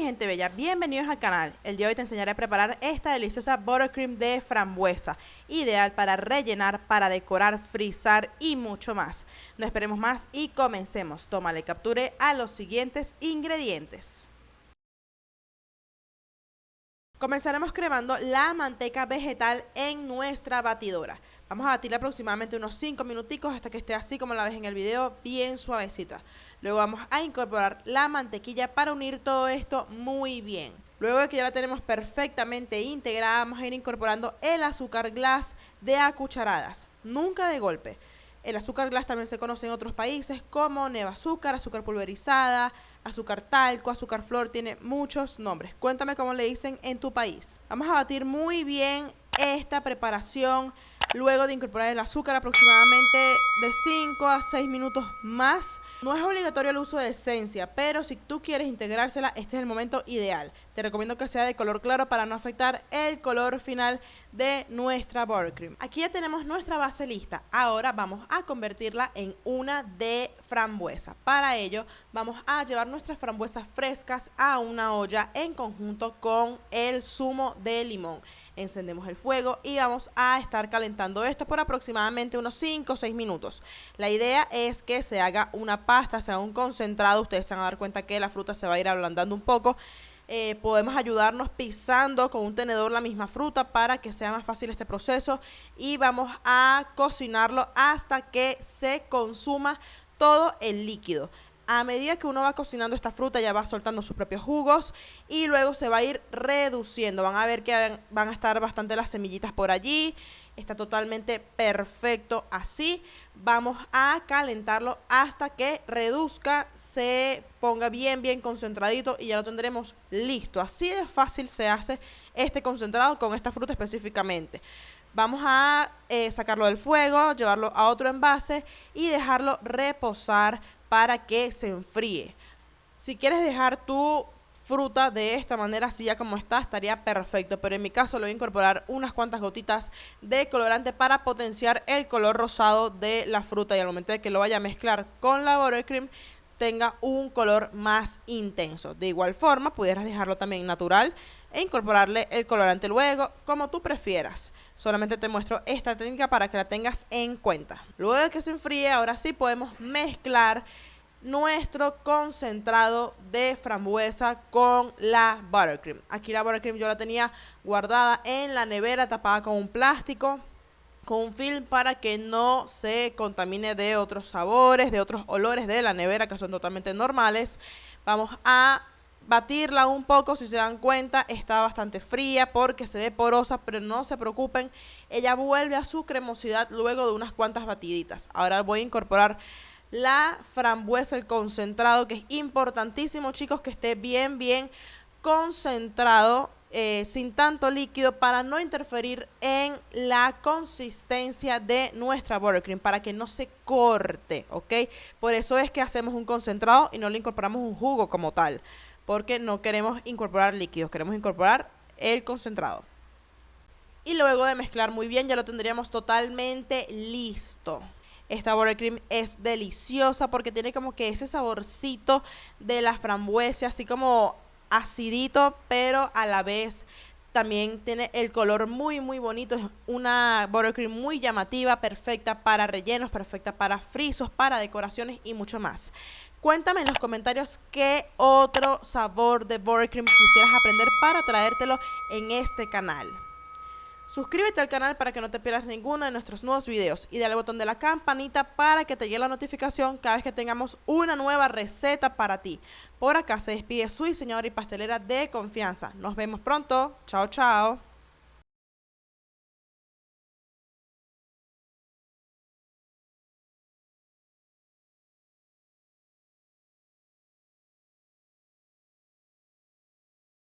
mi gente bella, bienvenidos al canal. El día de hoy te enseñaré a preparar esta deliciosa buttercream de frambuesa, ideal para rellenar, para decorar, frizar y mucho más. No esperemos más y comencemos. Tómale capture a los siguientes ingredientes. Comenzaremos cremando la manteca vegetal en nuestra batidora. Vamos a batirla aproximadamente unos 5 minuticos hasta que esté así como la ves en el video, bien suavecita. Luego vamos a incorporar la mantequilla para unir todo esto muy bien. Luego de que ya la tenemos perfectamente integrada, vamos a ir incorporando el azúcar glass de a cucharadas, nunca de golpe. El azúcar glass también se conoce en otros países como neva azúcar, azúcar pulverizada, azúcar talco, azúcar flor, tiene muchos nombres. Cuéntame cómo le dicen en tu país. Vamos a batir muy bien esta preparación. Luego de incorporar el azúcar aproximadamente de 5 a 6 minutos más. No es obligatorio el uso de esencia, pero si tú quieres integrársela, este es el momento ideal. Te recomiendo que sea de color claro para no afectar el color final de nuestra buttercream. Aquí ya tenemos nuestra base lista. Ahora vamos a convertirla en una de frambuesa. Para ello vamos a llevar nuestras frambuesas frescas a una olla en conjunto con el zumo de limón. Encendemos el fuego y vamos a estar calentando esto por aproximadamente unos 5 o 6 minutos. La idea es que se haga una pasta, se haga un concentrado. Ustedes se van a dar cuenta que la fruta se va a ir ablandando un poco. Podemos ayudarnos pisando con un tenedor la misma fruta para que sea más fácil este proceso. Y vamos a cocinarlo hasta que se consuma todo el líquido. A medida que uno va cocinando esta fruta ya va soltando sus propios jugos y luego se va a ir reduciendo. Van a ver que van a estar bastante las semillitas por allí. Está totalmente perfecto así. Vamos a calentarlo hasta que reduzca, se ponga bien concentradito y ya lo tendremos listo. Así de fácil se hace este concentrado con esta fruta específicamente. Vamos a sacarlo del fuego, llevarlo a otro envase y dejarlo reposar para que se enfríe. Si quieres dejar tu fruta de esta manera, así ya como está, estaría perfecto, pero en mi caso le voy a incorporar unas cuantas gotitas de colorante para potenciar el color rosado de la fruta y al momento de que lo vaya a mezclar con la buttercream tenga un color más intenso. De igual forma pudieras dejarlo también natural e incorporarle el colorante luego, como tú prefieras. Solamente te muestro esta técnica para que la tengas en cuenta. Luego de que se enfríe, ahora sí podemos mezclar nuestro concentrado de frambuesa con la buttercream. Aquí la buttercream yo la tenía guardada en la nevera, tapada con un plástico, con un film para que no se contamine de otros sabores, de otros olores de la nevera que son totalmente normales. Vamos a batirla un poco. Si se dan cuenta está bastante fría porque se ve porosa, pero no se preocupen, ella vuelve a su cremosidad luego de unas cuantas batiditas. Ahora voy a incorporar la frambuesa, el concentrado, que es importantísimo, chicos, que esté bien concentrado, sin tanto líquido, para no interferir en la consistencia de nuestra buttercream, para que no se corte, ¿ok? Por eso es que hacemos un concentrado y no le incorporamos un jugo como tal, porque no queremos incorporar líquidos, queremos incorporar el concentrado. Y luego de mezclar muy bien ya lo tendríamos totalmente listo. Esta buttercream es deliciosa porque tiene como que ese saborcito de la frambuesa, así como acidito, pero a la vez también tiene el color muy bonito. Es una buttercream muy llamativa, perfecta para rellenos, perfecta para frisos, para decoraciones y mucho más. Cuéntame en los comentarios qué otro sabor de buttercream quisieras aprender para traértelo en este canal. Suscríbete al canal para que no te pierdas ninguno de nuestros nuevos videos y dale al botón de la campanita para que te llegue la notificación cada vez que tengamos una nueva receta para ti. Por acá se despide su diseñadora y pastelera de confianza. Nos vemos pronto. Chao.